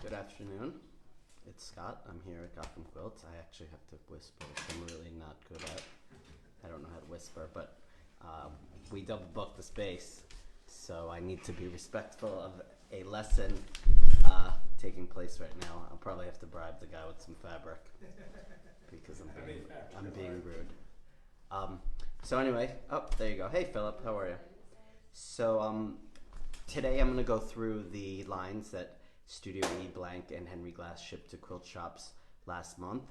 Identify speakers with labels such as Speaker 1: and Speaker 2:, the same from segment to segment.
Speaker 1: Good afternoon. It's Scott. I'm here at Gotham Quilts. I actually have to whisper, which I'm really not good at. I don't know how to whisper, but we double booked the space, so I need to be respectful of a lesson taking place right now. I'll probably have to bribe the guy with some fabric because I'm being rude. So anyway, oh, there you go. Hey, Philip, how are you? So today I'm going to go through the lines that Studio E Blank and Henry Glass shipped to quilt shops last month,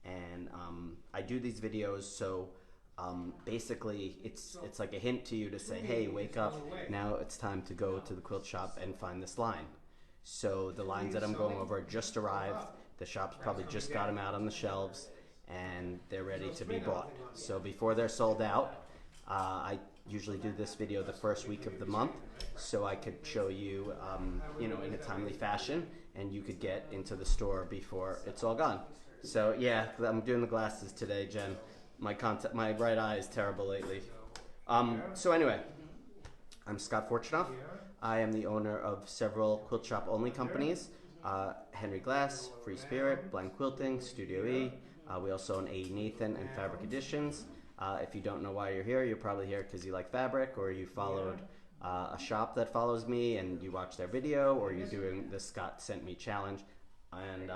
Speaker 1: and I do these videos so basically it's like a hint to you to say, hey, wake up, now it's time to go to the quilt shop and find this line. So the lines that I'm going over just arrived. The shops probably just got them out on the shelves and they're ready to be bought. So before they're sold out, I usually do this video the first week of the month so I could show you, in a timely fashion, and you could get into the store before it's all gone. So yeah, I'm doing the glasses today, Jen. My right eye is terrible lately. So anyway, I'm Scott Fortunoff. I am the owner of several quilt shop only companies, Henry Glass, Free Spirit, Blank Quilting, Studio E. We also own A. Nathan and Fabric Editions. If you don't know why you're here, you're probably here because you like fabric, or you followed a shop that follows me and you watched their video, or you're doing the Scott Sent Me challenge, and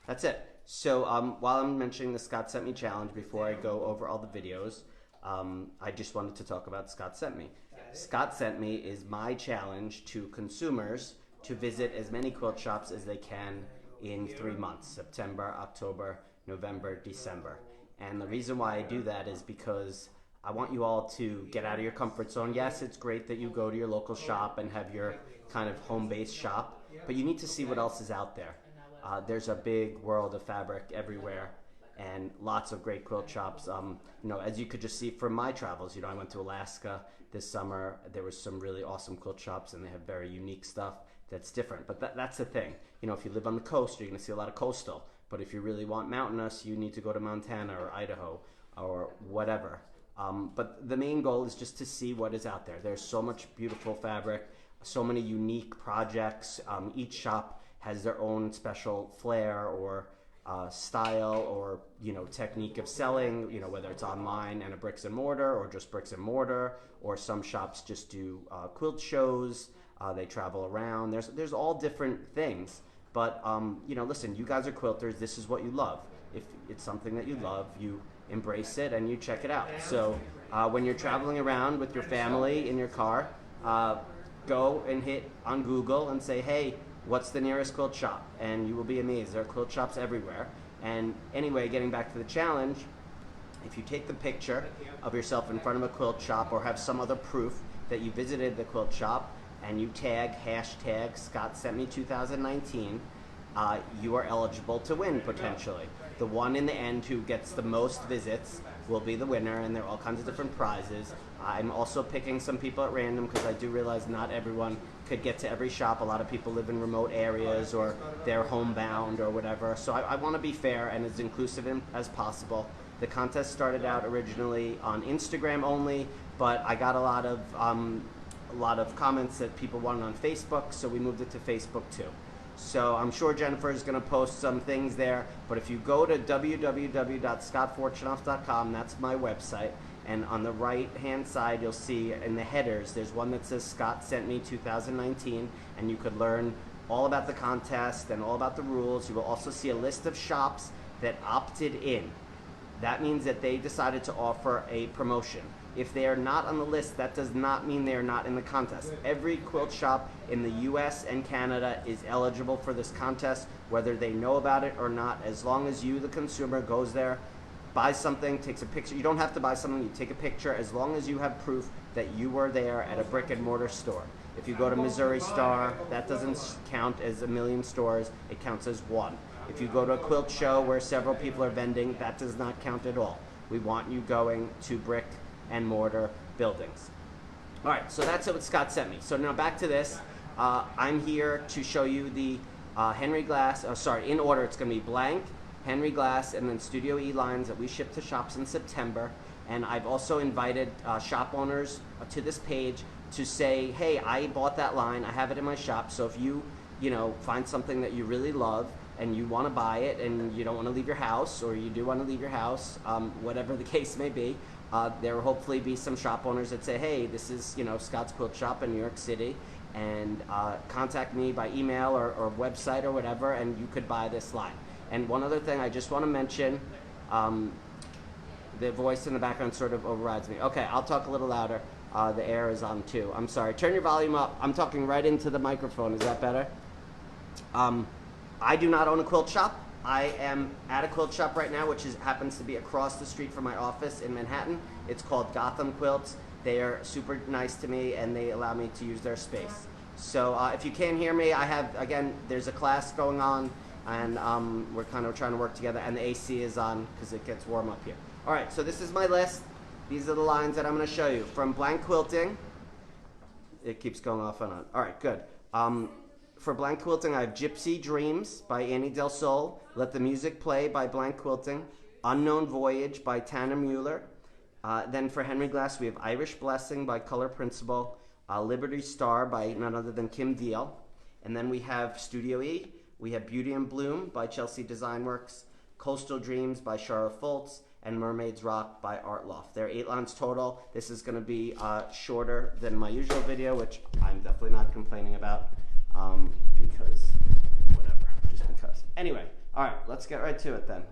Speaker 1: that's it. So while I'm mentioning the Scott Sent Me challenge, before I go over all the videos, I just wanted to talk about Scott Sent Me. Scott Sent Me is my challenge to consumers to visit as many quilt shops as they can in 3 months: September, October, November, December. And the reason why I do that is because I want you all to get out of your comfort zone. Yes, it's great that you go to your local shop and have your kind of home-based shop, but you need to see what else is out there. There's a big world of fabric everywhere and lots of great quilt shops. As you could just see from my travels, I went to Alaska this summer. There was some really awesome quilt shops and they have very unique stuff that's different. But that's the thing. If you live on the coast, you're going to see a lot of coastal. But if you really want mountainous, you need to go to Montana or Idaho or whatever. But the main goal is just to see what is out there. There's so much beautiful fabric, so many unique projects. Each shop has their own special flair or style or technique of selling, whether it's online and a bricks and mortar or just bricks and mortar, or some shops just do quilt shows. They travel around. There's all different things. But, listen, you guys are quilters. This is what you love. If it's something that you love, you embrace it and you check it out. So when you're traveling around with your family in your car, go and hit on Google and say, hey, what's the nearest quilt shop? And you will be amazed. There are quilt shops everywhere. And anyway, getting back to the challenge, if you take the picture of yourself in front of a quilt shop or have some other proof that you visited the quilt shop, and you tag hashtag Scott Sent Me 2019, you are eligible to win potentially. The one in the end who gets the most visits will be the winner, and there are all kinds of different prizes. I'm also picking some people at random because I do realize not everyone could get to every shop. A lot of people live in remote areas or they're homebound or whatever. So I want to be fair and as inclusive as possible. The contest started out originally on Instagram only, but I got a lot of comments that people wanted on Facebook, so we moved it to Facebook too. So I'm sure Jennifer is going to post some things there, but if you go to www.scottfortunoff.com, that's my website, and on the right-hand side you'll see in the headers, there's one that says Scott Sent Me 2019, and you could learn all about the contest and all about the rules. You will also see a list of shops that opted in. That means that they decided to offer a promotion. If they are not on the list, that does not mean they are not in the contest. Every quilt shop in the US and Canada is eligible for this contest, whether they know about it or not, as long as you, the consumer, goes there, buys something, takes a picture. You don't have to buy something, you take a picture, as long as you have proof that you were there at a brick and mortar store. If you go to Missouri Star, that doesn't count as a million stores, it counts as one. If you go to a quilt show where several people are vending, that does not count at all. We want you going to brick and mortar buildings. All right, so that's what Scott sent me. So now back to this. I'm here to show you the Henry Glass, in order, it's gonna be Blank, Henry Glass, and then Studio E lines that we ship to shops in September. And I've also invited shop owners to this page to say, hey, I bought that line, I have it in my shop, so if you you know, find something that you really love and you want to buy it and you don't want to leave your house, or you do want to leave your house, whatever the case may be, there will hopefully be some shop owners that say, hey, this is, you know, Scott's Quilt Shop in New York City, and contact me by email or website or whatever, and you could buy this line. And one other thing I just want to mention, the voice in the background sort of overrides me. Okay, I'll talk a little louder. The air is on too. I'm sorry. Turn your volume up. I'm talking right into the microphone. Is that better? I do not own a quilt shop. I am at a quilt shop right now, which happens to be across the street from my office in Manhattan. It's called Gotham Quilts. They are super nice to me, and they allow me to use their space. So if you can't hear me, I have, again, there's a class going on, and we're kind of trying to work together, and the AC is on because it gets warm up here. All right, so this is my list. These are the lines that I'm going to show you. From Blank Quilting, it keeps going off and on. All right, good. For Blank Quilting, I have Gypsy Dreams by Annie Del Sol, Let the Music Play by Blank Quilting, Unknown Voyage by Tanner Mueller. Then for Henry Glass, we have Irish Blessing by Color Principle, Liberty Star by none other than Kim Deal. And then we have Studio E, we have Beauty and Bloom by Chelsea Design Works, Coastal Dreams by Sharla Faults, and Mermaids Rock by Art Loft. There are 8 lines total. This is going to be shorter than my usual video, which I'm definitely not complaining about, because whatever, just because. Anyway, all right, let's get right to it then.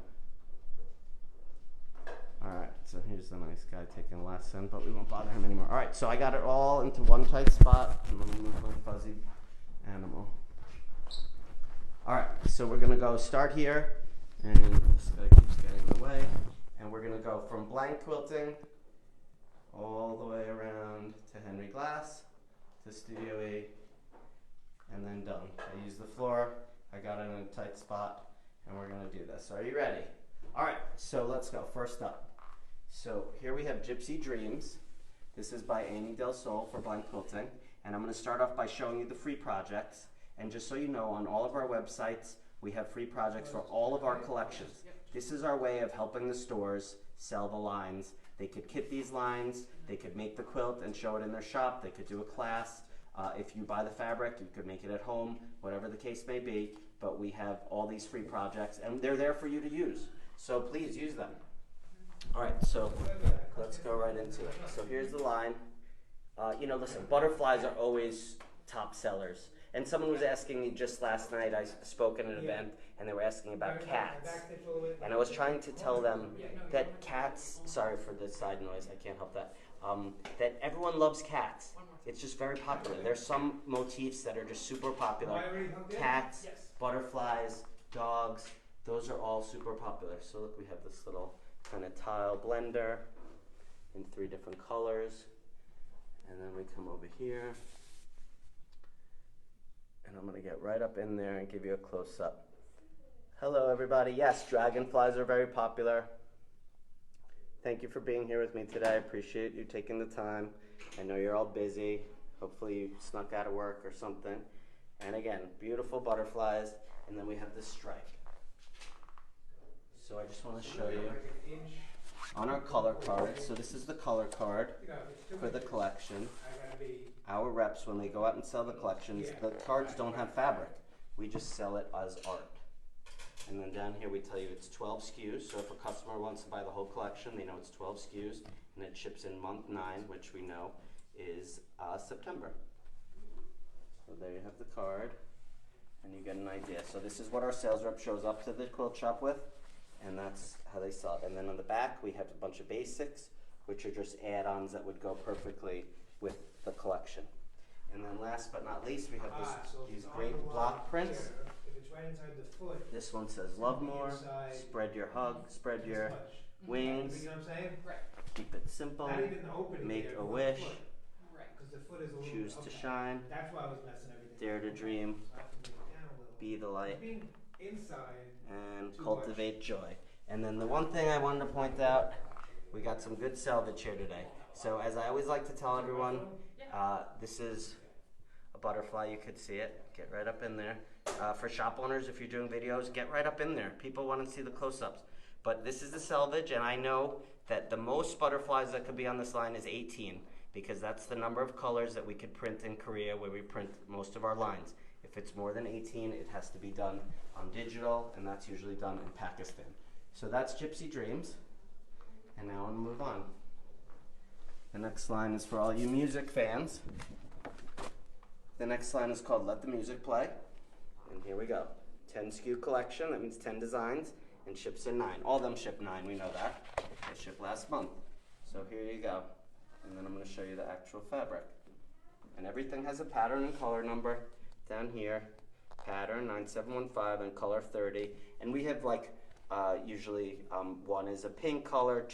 Speaker 1: All right, so here's the nice guy taking a lesson, but we won't bother him anymore. All right, so I got it all into one tight spot. I'm going to move my fuzzy animal. All right, so we're going to go start here, and this guy keeps getting in the way. And we're going to go from Blank Quilting all the way around to Henry Glass, to Studio E, and then done. I used the floor, I got it in a tight spot, and we're going to do this. Are you ready? All right, so let's go. First up. So here we have Gypsy Dreams. This is by Annie Del Sol for Blank Quilting. And I'm going to start off by showing you the free projects. And just so you know, on all of our websites, we have free projects for all of our collections. This is our way of helping the stores sell the lines. They could kit these lines, they could make the quilt and show it in their shop, they could do a class. If you buy the fabric, you could make it at home, whatever the case may be, but we have all these free projects and they're there for you to use. So please use them. All right, so let's go right into it. So here's the line. You know, listen, butterflies are always top sellers. And someone was asking me just last night, I spoke at an event, and they were asking about cats. And I was trying to tell them that cats, sorry for the side noise, I can't help that, that everyone loves cats. It's just very popular. There's some motifs that are just super popular. Cats, butterflies, dogs, those are all super popular. So look, we have this little kind of tile blender in 3 different colors. And then we come over here. And I'm going to get right up in there and give you a close-up. Hello, everybody. Yes, dragonflies are very popular. Thank you for being here with me today. I appreciate you taking the time. I know you're all busy. Hopefully you snuck out of work or something. And again, beautiful butterflies. And then we have this stripe. So I just want to show you on our color card. So this is the color card for the collection. Our reps, when they go out and sell the collections, the cards don't have fabric. We just sell it as art. And then down here we tell you it's 12 SKUs. So if a customer wants to buy the whole collection, they know it's 12 SKUs, and it ships in month 9, which we know is September. So there you have the card, and you get an idea. So this is what our sales rep shows up to the quilt shop with, and that's how they sell it. And then on the back we have a bunch of basics, which are just add-ons that would go perfectly with the collection. And then last but not least, we have these great block prints.
Speaker 2: If it's right inside the foot,
Speaker 1: this one says love more, spread your hug, spread your wings,
Speaker 2: you know what I'm saying? Right.
Speaker 1: keep it simple, make a wish,
Speaker 2: The foot is a little,
Speaker 1: choose to shine,
Speaker 2: that's why I was messing everything.
Speaker 1: dare to dream, be the light, and cultivate joy. And then the one thing I wanted to point out, we got some good salvage here today. So as I always like to tell everyone, this is a butterfly. You could see it. Get right up in there. For shop owners, if you're doing videos, get right up in there. People want to see the close-ups. But this is the salvage, and I know that the most butterflies that could be on this line is 18, because that's the number of colors that we could print in Korea, where we print most of our lines. If it's more than 18, it has to be done on digital, and that's usually done in Pakistan. So that's Gypsy Dreams, and now I'm gonna move on. The next line is for all you music fans. The next line is called Let the Music Play, and here we go. 10 SKU collection, that means 10 designs, and ships in 9. All of them ship 9, we know that. They shipped last month. So here you go. And then I'm going to show you the actual fabric. And everything has a pattern and color number down here. Pattern 9715 and color 30. And we have like usually one is a pink color,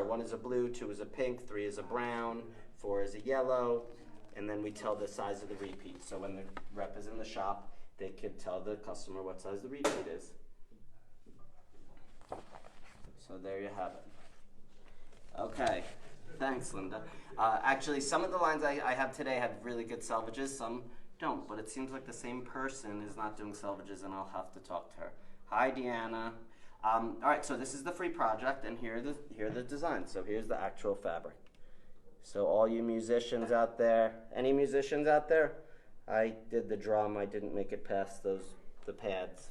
Speaker 1: one is a blue, 2 is a pink, 3 is a brown, 4 is a yellow, and then we tell the size of the repeat. So when the rep is in the shop, they could tell the customer what size the repeat is. So there you have it. Okay, thanks, Linda. Actually, some of the lines I have today have really good salvages, some don't, but it seems like the same person is not doing salvages, and I'll have to talk to her. Hi, Deanna. All right, so this is the free project, and here are the designs. So here's the actual fabric. So all you musicians out there, any musicians out there? I did the drum, I didn't make it past the pads.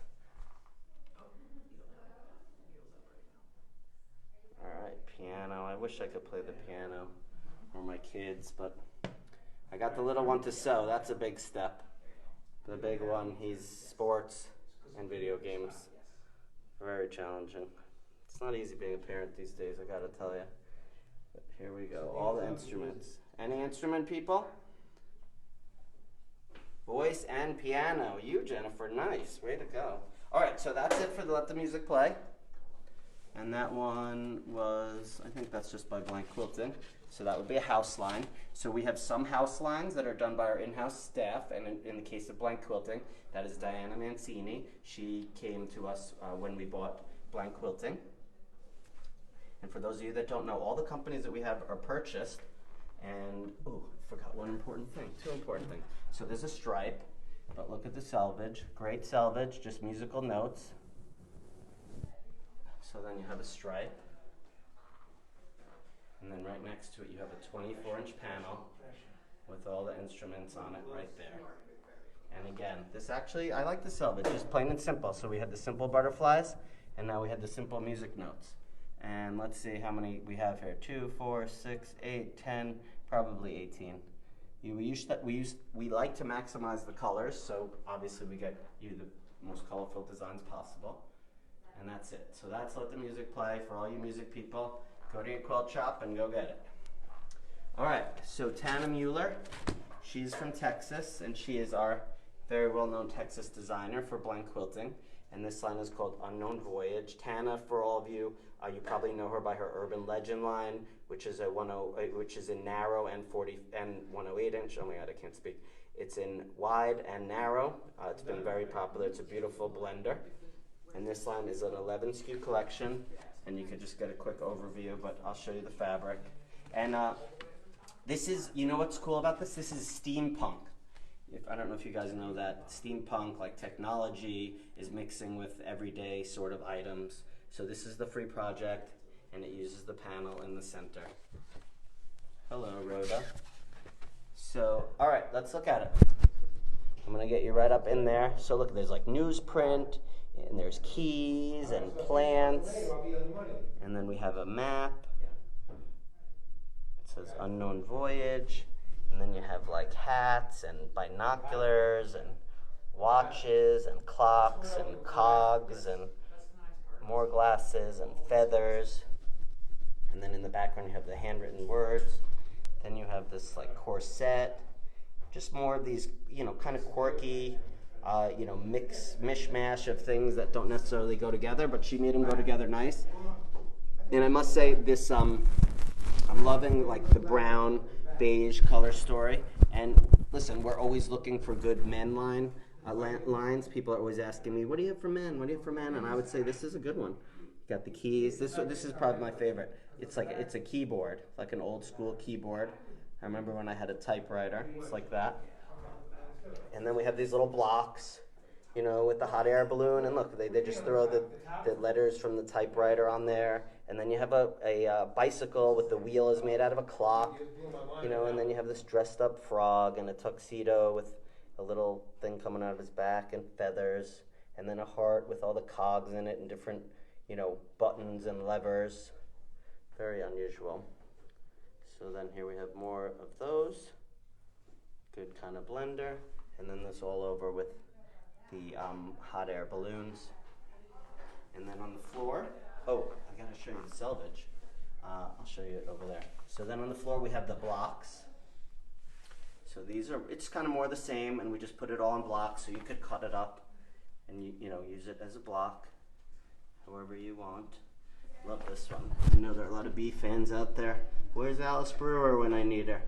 Speaker 1: All right, piano. I wish I could play the piano for my kids, but I got the little one to sew. That's a big step. The big one, he's sports and video games. Very challenging. It's not easy being a parent these days, I gotta tell you. But here we go, all the instruments. Any instrument people? Voice and piano. You, Jennifer, nice, way to go. All right, so that's it for the Let the Music Play. And that one was, I think that's just by Blank Quilting. So that would be a house line. So we have some house lines that are done by our in-house staff, and in the case of Blank Quilting, that is Diana Mancini. She came to us when we bought Blank Quilting. And for those of you that don't know, all the companies that we have are purchased, and, oh, forgot one important thing, 2 important things. So there's a stripe, but look at the selvage, great selvage, just musical notes. So then you have a stripe, and then right next to it you have a 24-inch panel with all the instruments on it right there. And again, this actually, I like the selvage, just plain and simple. So we had the simple butterflies, and now we had the simple music notes. And let's see how many we have here. 2, 4, 6, 8, 10, probably 18. We like to maximize the colors, so obviously we get you the most colorful designs possible. And that's it. So that's Let the Music Play for all you music people. Go to your quilt shop and go get it. All right, so Tana Mueller, she's from Texas, and she is our very well-known Texas designer for Blank Quilting. And this line is called Unknown Voyage. Tana, for all of you, you probably know her by her Urban Legend line, which is in narrow and 40 and 108 inch. Oh my God, I can't speak. It's in wide and narrow. It's been very popular. It's a beautiful blender. And this line is an 11 SKU collection, and you can just get a quick overview, but I'll show you the fabric. And this is, you know what's cool about this? This is steampunk. I don't know if you guys know that. Steampunk, like technology, is mixing with everyday sort of items. So this is the free project, and it uses the panel in the center. Hello, Rhoda. So, all right, let's look at it. I'm gonna get you right up in there. So look, there's like newsprint, and there's keys and plants, and then we have a map. It says Unknown Voyage, and then you have like hats and binoculars and watches and clocks and cogs and more glasses and feathers. And then in the background you have the handwritten words. Then you have this like corset, just more of these, kind of quirky, mishmash of things that don't necessarily go together, but she made them go together nice. And I must say this, I'm loving like the brown, beige color story. And listen, we're always looking for good men lines. People are always asking me, what do you have for men? What do you have for men? And I would say this is a good one. You got the keys. This is probably my favorite. It's a keyboard, like an old school keyboard. I remember when I had a typewriter. It's like that. And then we have these little blocks, with the hot air balloon. And look, they just throw the letters from the typewriter on there. And then you have a bicycle with the wheel is made out of a clock, and then you have this dressed up frog and a tuxedo with, a little thing coming out of his back and feathers, and then a heart with all the cogs in it and different, you know, buttons and levers. Very unusual. So then here we have more of those. Good kind of blender. And then this all over with the hot air balloons. And then on the floor, oh, I gotta show you the selvage. I'll show you it over there. So then on the floor we have the blocks. So these are, it's kind of more the same, and we just put it all in blocks, so you could cut it up and you know, use it as a block, however you want. Love this one. I know there are a lot of bee fans out there. Where's Alice Brewer when I need her?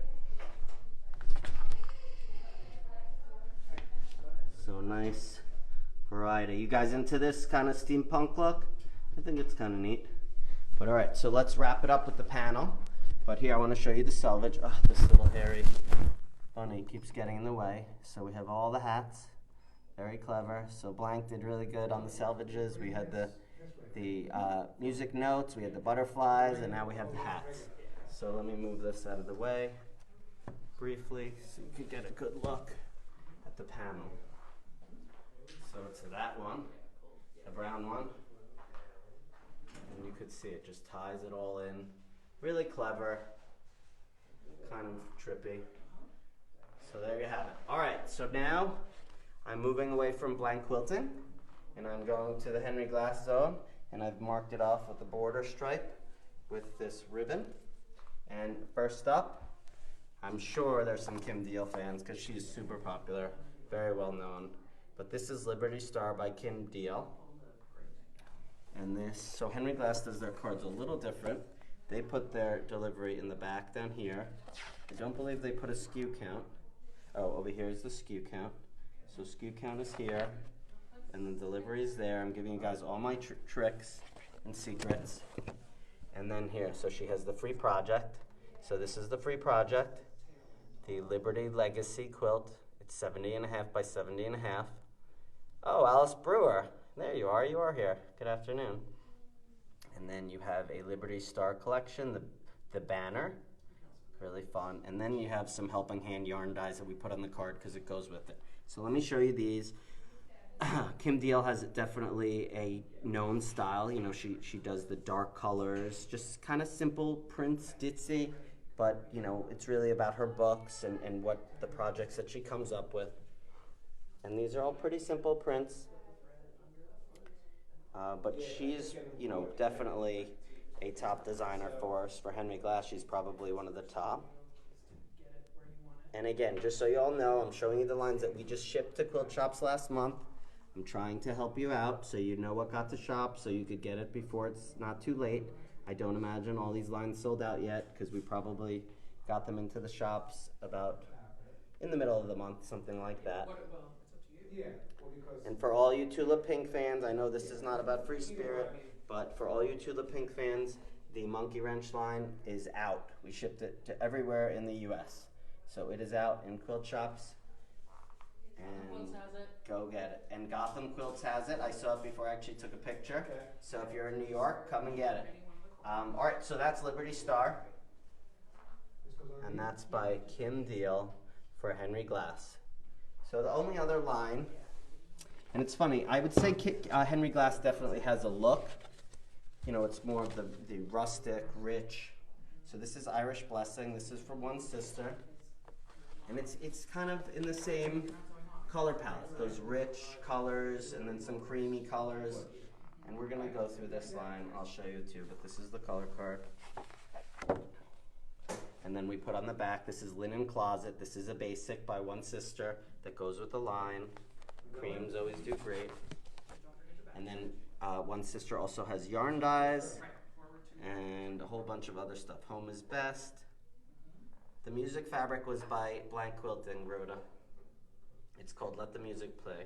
Speaker 1: So nice variety. You guys into this kind of steampunk look? I think it's kind of neat. But all right, so let's wrap it up with the panel. But here I want to show you the selvage. Oh, this little hairy bunny keeps getting in the way. So we have all the hats. Very clever. So Blank did really good on the selvages. We had the music notes, we had the butterflies, and now we have the hats. So let me move this out of the way briefly so you can get a good look at the panel. So it's that one, the brown one. And you could see it just ties it all in. Really clever, kind of trippy. So there you have it. All right, so now I'm moving away from blank quilting, and I'm going to the Henry Glass zone, and I've marked it off with the border stripe with this ribbon. And first up, I'm sure there's some Kim Deal fans because she's super popular, very well known. But this is Liberty Star by Kim Deal. And this, so Henry Glass does their cards a little different. They put their delivery in the back down here. I don't believe they put a SKU count. Oh, over here is the SKU count. So SKU count is here, and the delivery is there. I'm giving you guys all my tricks and secrets. And then here, so she has the free project. So this is the free project, the Liberty Legacy quilt. It's 70.5 by 70.5. Oh, Alice Brewer, there you are here. Good afternoon. And then you have a Liberty Star collection, the banner, really fun. And then you have some helping hand yarn dyes that we put on the card because it goes with it. So let me show you these. Kim Deal has definitely a known style. You know, she does the dark colors, just kind of simple prints, ditzy, but you know, it's really about her books and what the projects that she comes up with. And these are all pretty simple prints. But she's, you know, definitely a top designer for us. For Henry Glass, she's probably one of the top. And again, just so you all know, I'm showing you the lines that we just shipped to quilt shops last month. I'm trying to help you out so you know what got to shop so you could get it before it's not too late. I don't imagine all these lines sold out yet because we probably got them into the shops about in the middle of the month, something like that.
Speaker 2: Well, it's up to you. Yeah.
Speaker 1: And for all you Tulip Pink fans, I know this is not about Free Spirit, but for all you Tulip Pink fans, the Monkey Wrench line is out. We shipped it to everywhere in the US. So it is out in quilt shops. And
Speaker 3: Quilts has it.
Speaker 1: go get it. And Gotham Quilts has it. I saw it before I actually took a picture.
Speaker 2: Okay.
Speaker 1: So if you're in New York, come and get it. All right, so that's Liberty Star. And that's by Kim Deal for Henry Glass. So the only other line, and it's funny, I would say Henry Glass definitely has a look. You know, it's more of the rustic, rich. So this is Irish Blessing. This is from One Sister. And it's kind of in the same color palette. Those rich colors and then some creamy colors. And we're going to go through this line. I'll show you too, but this is the color card. And then we put on the back, this is Linen Closet. This is a basic by One Sister that goes with the line. Creams always do great. And then One Sister also has yarn dyes and a whole bunch of other stuff. Home is Best. The music fabric was by Blank Quilting, Rhoda. It's called Let the Music Play.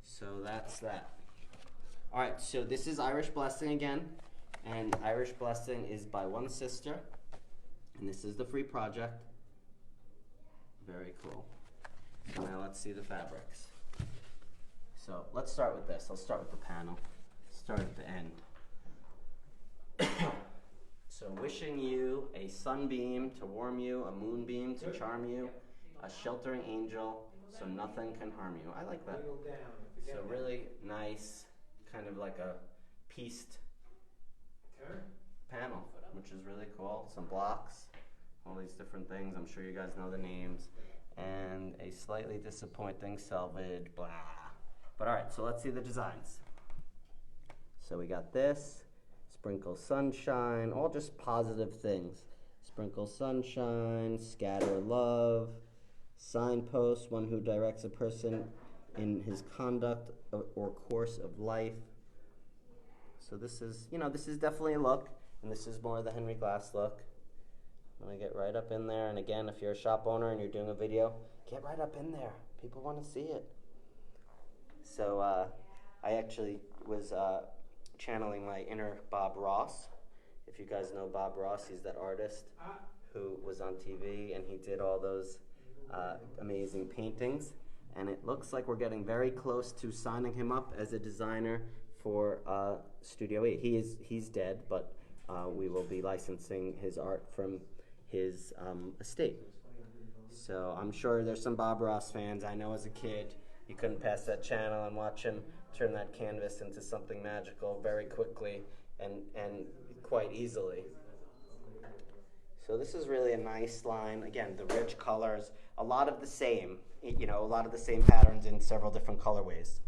Speaker 1: So that's that. All right, so this is Irish Blessing again. And Irish Blessing is by One Sister. And this is the free project. Very cool. Now let's see the fabrics. So let's start with this. I'll start with the panel. Start at the end. So wishing you a sunbeam to warm you, a moonbeam to charm you, a sheltering angel, so nothing can harm you. I like that.
Speaker 2: Needle down. Forget
Speaker 1: So
Speaker 2: that.
Speaker 1: really nice, kind of like a pieced
Speaker 2: Turn.
Speaker 1: panel, which is really cool. Some blocks, all these different things. I'm sure you guys know the names. And a slightly disappointing selvage, blah. But all right, so let's see the designs. So we got this, sprinkle sunshine, all just positive things. Sprinkle sunshine, scatter love, signpost, one who directs a person in his conduct or course of life. So this is, this is definitely a look, and this is more the Henry Glass look. I'm gonna get right up in there, and again, if you're a shop owner and you're doing a video, get right up in there. People want to see it. So I actually was channeling my inner Bob Ross. If you guys know Bob Ross, he's that artist who was on TV, and he did all those amazing paintings. And it looks like we're getting very close to signing him up as a designer for Studio E. He's dead, but we will be licensing his art from his estate. So I'm sure there's some Bob Ross fans. I know as a kid, you couldn't pass that channel and watch him turn that canvas into something magical very quickly and quite easily. So this is really a nice line. Again, the rich colors, a lot of the same, a lot of the same patterns in several different colorways.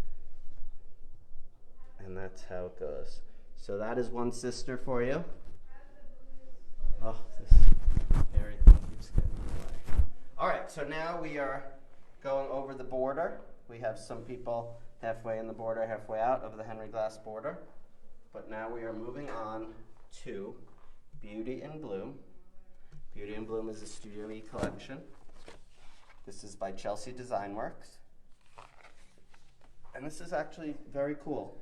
Speaker 1: And that's how it goes. So that is one sister for you. Oh, this hairy thing keeps getting in the way. All right, so now we are going over the border. We have some people halfway in the border, halfway out of the Henry Glass border. But now we are moving on to Beauty in Bloom. Beauty in Bloom is a Studio E collection. This is by Chelsea Design Works. And this is actually very cool.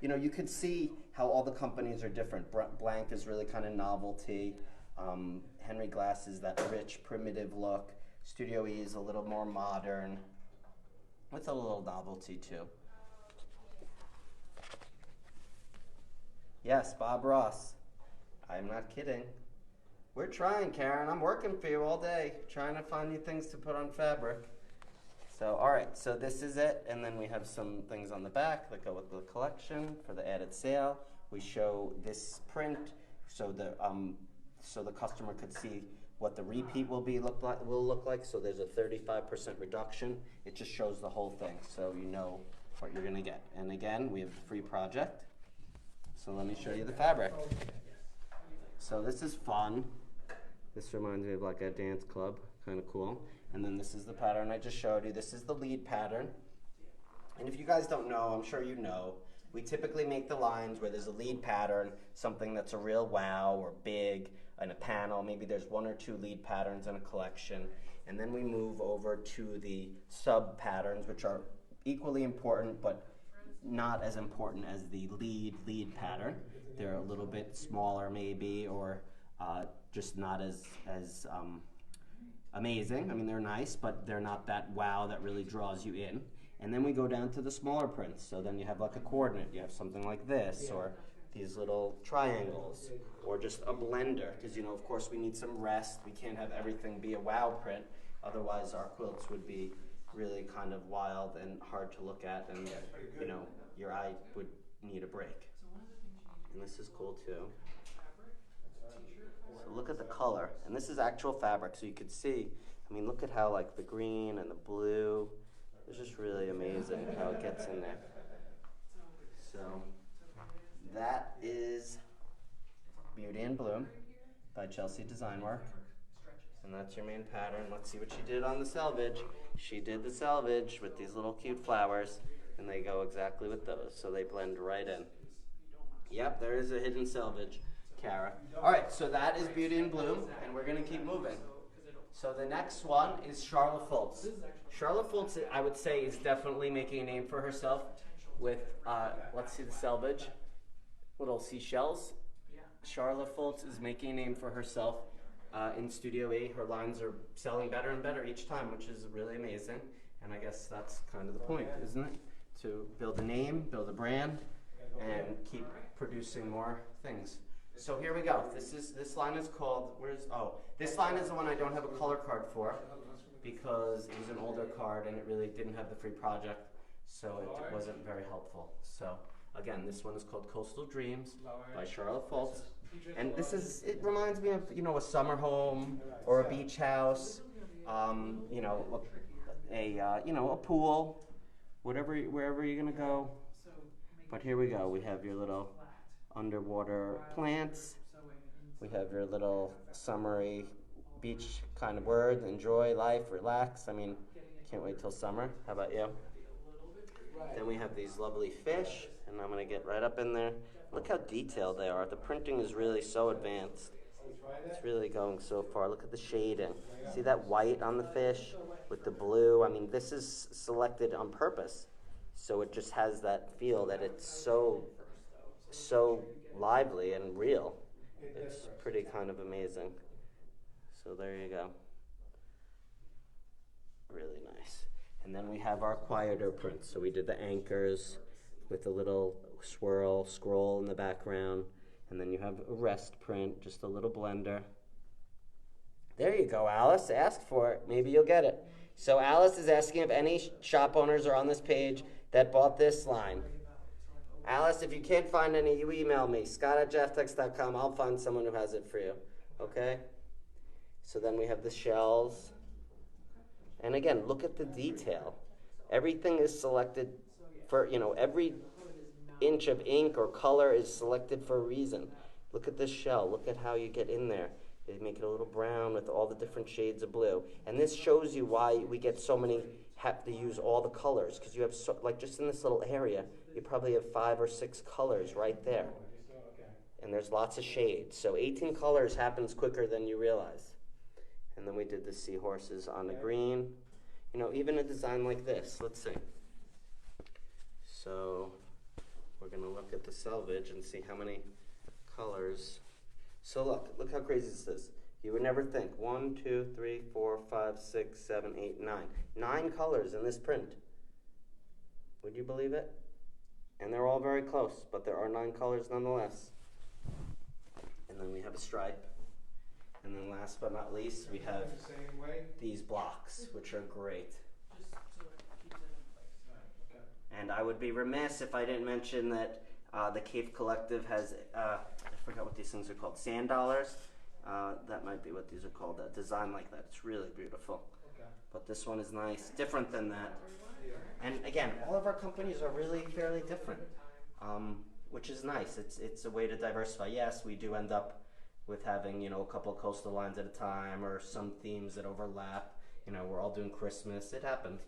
Speaker 1: You could see how all the companies are different. Blank is really kind of novelty. Henry Glass is that rich, primitive look. Studio E is a little more modern, with a little novelty too. Yes, Bob Ross. I'm not kidding. We're trying, Karen. I'm working for you all day, trying to find you things to put on fabric. So, all right, so this is it, and then we have some things on the back that go with the collection for the added sale. We show this print so the customer could see what the repeat will look like. So there's a 35% reduction. It just shows the whole thing, so you know what you're gonna get. And again, we have the free project. So let me show you the fabric. So this is fun. This reminds me of like a dance club, kind of cool. And then this is the pattern I just showed you. This is the lead pattern. And if you guys don't know, I'm sure you know, we typically make the lines where there's a lead pattern, something that's a real wow or big in a panel. Maybe there's one or two lead patterns in a collection. And then we move over to the sub patterns, which are equally important, but not as important as the lead pattern. They're a little bit smaller maybe, or just not as amazing. I mean, they're nice, but they're not that wow that really draws you in. And then we go down to the smaller prints. So then you have like a coordinate. You have something like this, or these little triangles, or just a blender. Because, of course, we need some rest. We can't have everything be a wow print. Otherwise, our quilts would be really kind of wild and hard to look at. And, your eye would need a break. And this is cool, too. So look at the color. And this is actual fabric, so you could see. I mean, look at how, like, the green and the blue. It's just really amazing how it gets in there. So that is Beauty in Bloom by Chelsea Design Work. And that's your main pattern. Let's see what she did on the selvage. She did the selvage with these little cute flowers, and they go exactly with those, so they blend right in. Yep, there is a hidden selvage, Kara. All right, so that is Beauty in Bloom, and we're going to keep moving. So the next one is Sharla Faults. Sharla Faults, I would say, is definitely making a name for herself with, let's see the selvage, little seashells. Sharla Faults is making a name for herself in Studio E. Her lines are selling better and better each time, which is really amazing. And I guess that's kind of the point, isn't it? To build a name, build a brand, and keep producing more things. So here we go. This line is called, this line is the one I don't have a color card for. because it was an older card and it really didn't have the free project, so it wasn't very helpful. So again, this one is called Coastal Dreams by Sharla Faults. And it reminds me of, you know, a summer home or a beach house, you know, a pool, wherever you're gonna go. But here we go. We have your little underwater plants. We have your little summery beach kind of word. Enjoy life, relax. I mean, can't wait till summer. How about you? Then we have these lovely fish, and I'm gonna get right up in there. Look how detailed they are. The printing is really so advanced. It's really going so far. Look at the shading. See that white on the fish with the blue? I mean, this is selected on purpose. So it just has that feel that it's so lively and real. It's pretty kind of amazing. So there you go. Really nice. And then we have our quieter prints. So we did the anchors with a little scroll in the background. And then you have a rest print, just a little blender. There you go, Alice. Ask for it. Maybe you'll get it. So Alice is asking if any shop owners are on this page that bought this line. Alice, if you can't find any, you email me, scott@jafftex.com. I'll find someone who has it for you. Okay? So then we have the shells. And again, look at the detail. Everything is selected for, you know, every inch of ink or color is selected for a reason. Look at this shell. Look at how you get in there. They make it a little brown with all the different shades of blue. And this shows you why we get so many, have to use all the colors. Because you have, so, like just in this little area, you probably have 5 or 6 colors right there. And there's lots of shades. So 18 colors happens quicker than you realize. And then we did the seahorses on the green. You know, even a design like this. Let's see. So we're going to look at the selvage and see how many colors. So look how crazy this is. You would never think. 1, 2, 3, 4, 5, 6, 7, 8, 9. 9 colors in this print. Would you believe it? And they're all very close, but there are 9 colors nonetheless. And then we have a stripe. And then last but not least, we have these blocks, which are great. And I would be remiss if I didn't mention that the Cave Collective has, I forgot what these things are called, sand dollars. That might be what these are called, a design like that. It's really beautiful. But this one is nice, different than that. And again, all of our companies are really fairly different, which is nice. It's a way to diversify. Yes, we do end up with having, you know, a couple of coastal lines at a time or some themes that overlap. You know, we're all doing Christmas. It happens.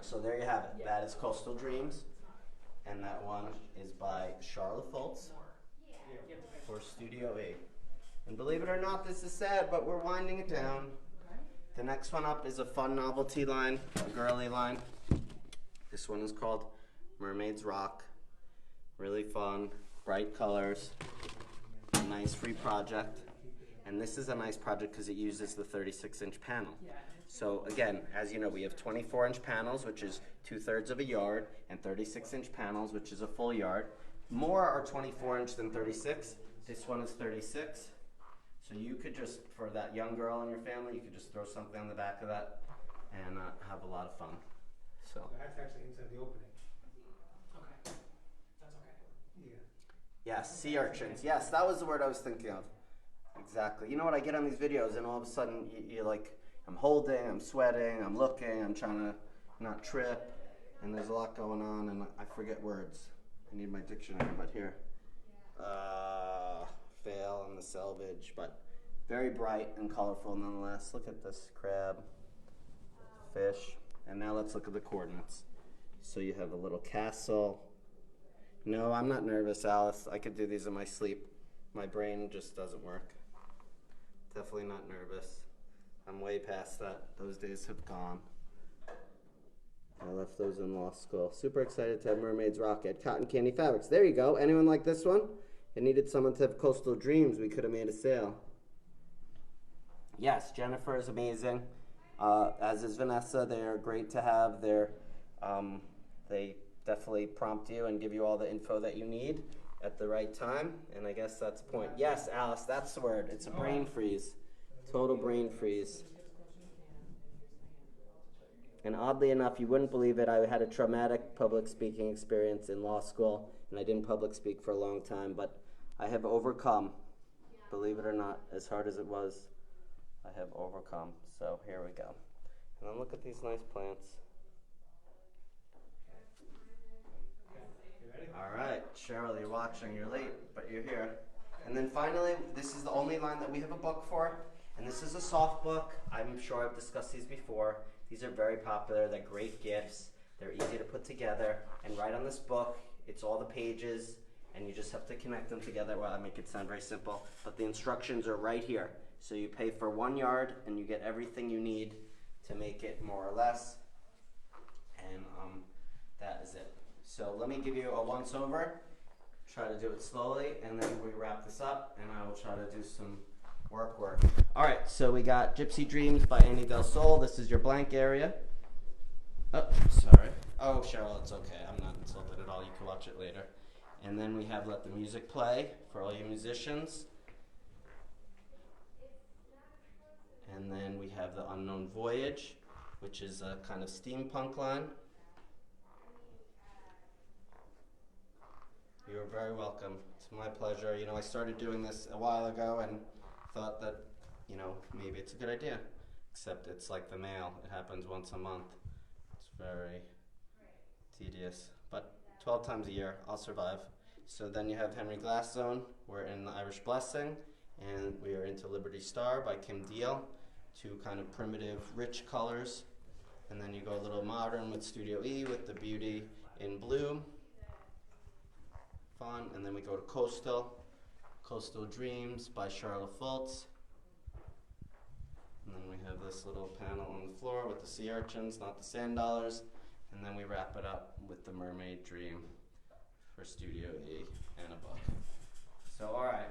Speaker 1: So there you have it. That is Coastal Dreams. And that one is by Sharla Faults for Studio A. And believe it or not, this is sad, but we're winding it down. The next one up is a fun novelty line, a girly line. This one is called Mermaids Rock. Really fun, bright colors, a nice free project. And this is a nice project because it uses the 36-inch panel. So again, as you know, we have 24-inch panels, which is 2/3 of a yard, and 36-inch panels, which is a full yard. More are 24-inch than 36. This one is 36. So you could just, for that young girl in your family, you could just throw something on the back of that and have a lot of fun. So
Speaker 2: that's actually inside the opening.
Speaker 3: Okay. That's okay.
Speaker 2: Yeah.
Speaker 1: yes, sea urchins. Yes, that was the word I was thinking of. Exactly. You know what, I get on these videos and all of a sudden you're like, I'm holding, I'm sweating, I'm looking, I'm trying to not trip, and there's a lot going on, and I forget words. I need my dictionary, but here. Fail on the selvage, but very bright and colorful nonetheless. Look at this crab, fish, and now let's look at the coordinates. So you have a little castle. No, I'm not nervous, Alice. I could do these in my sleep. My brain just doesn't work. Definitely not nervous. I'm way past that. Those days have gone. I left those in law school. Super excited to have Mermaids Rock at Cotton Candy Fabrics. There you go. Anyone like this one? It needed someone to have Coastal Dreams. We could have made a sale. Yes, Jennifer is amazing. As is Vanessa. They are great to have. They definitely prompt you and give you all the info that you need at the right time. And I guess that's the point. Yes, Alice, that's the word. It's a brain freeze. Total brain freeze. And oddly enough, you wouldn't believe it, I had a traumatic public speaking experience in law school, and I didn't public speak for a long time, but I have overcome, believe it or not, as hard as it was, I have overcome. So here we go. And then look at these nice plants.
Speaker 2: You ready?
Speaker 1: All right, Cheryl, you're watching, you're late, but you're here. And then finally, this is the only line that we have a book for, and this is a soft book. I'm sure I've discussed these before. These are very popular, they're great gifts, they're easy to put together, and right on this book, it's all the pages, and you just have to connect them together. Well, I make it sound very simple, but the instructions are right here. So you pay for 1 yard, and you get everything you need to make it more or less, and that is it. So let me give you a once over, try to do it slowly, and then we wrap this up, and I will try to do some work. All right, so we got Gypsy Dreams by Annie Del Sol. This is your blank area. Oh, sorry. Oh, Cheryl, it's okay. I'm not insulted at all. You can watch it later. And then we have Let the Music Play for all you musicians. And then we have The Unknown Voyage, which is a kind of steampunk line. You're very welcome. It's my pleasure. You know, I started doing this a while ago and thought that, you know, maybe it's a good idea. Except it's like the mail. It happens once a month. It's very tedious. But 12 times a year, I'll survive. So then you have Henry Glasstone. We're in The Irish Blessing. And we are into Liberty Star by Kim Deal. Two kind of primitive, rich colors. And then you go a little modern with Studio E with the Beauty in Blue. Fun. And then we go to Coastal Dreams by Sharla Faults. And then we have this little panel on the floor with the sea urchins, not the sand dollars. And then we wrap it up with the Mermaid Dream for Studio E and a book. So, alright.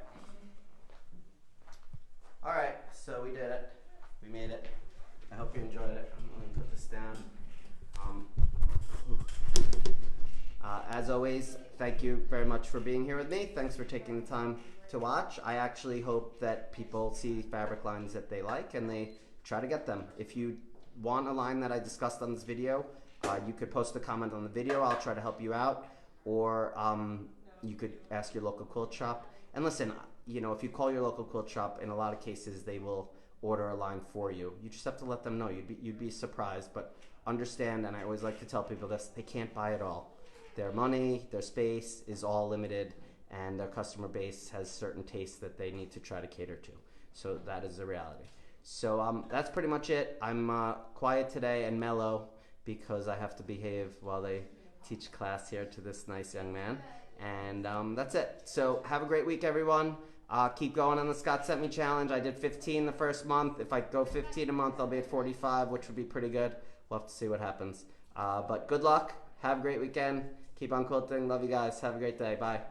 Speaker 1: Alright, so we did it. We made it. I hope you enjoyed it. I'm going to put this down. As always, thank you very much for being here with me. Thanks for taking the time to watch. I actually hope that people see fabric lines that they like and they try to get them. If you want a line that I discussed on this video, you could post a comment on the video. I'll try to help you out. Or you could ask your local quilt shop. And listen, you know, if you call your local quilt shop, in a lot of cases they will order a line for you. You just have to let them know. You'd be surprised, but understand, and I always like to tell people this, they can't buy it all. Their money, their space is all limited, and their customer base has certain tastes that they need to try to cater to. So that is the reality. So that's pretty much it. I'm quiet today and mellow because I have to behave while they teach class here to this nice young man. And that's it. So have a great week, everyone. Keep going on the Scott Sent Me Challenge. I did 15 the first month. If I go 15 a month, I'll be at 45, which would be pretty good. We'll have to see what happens. But good luck. Have a great weekend. Keep on quilting. Love you guys. Have a great day. Bye.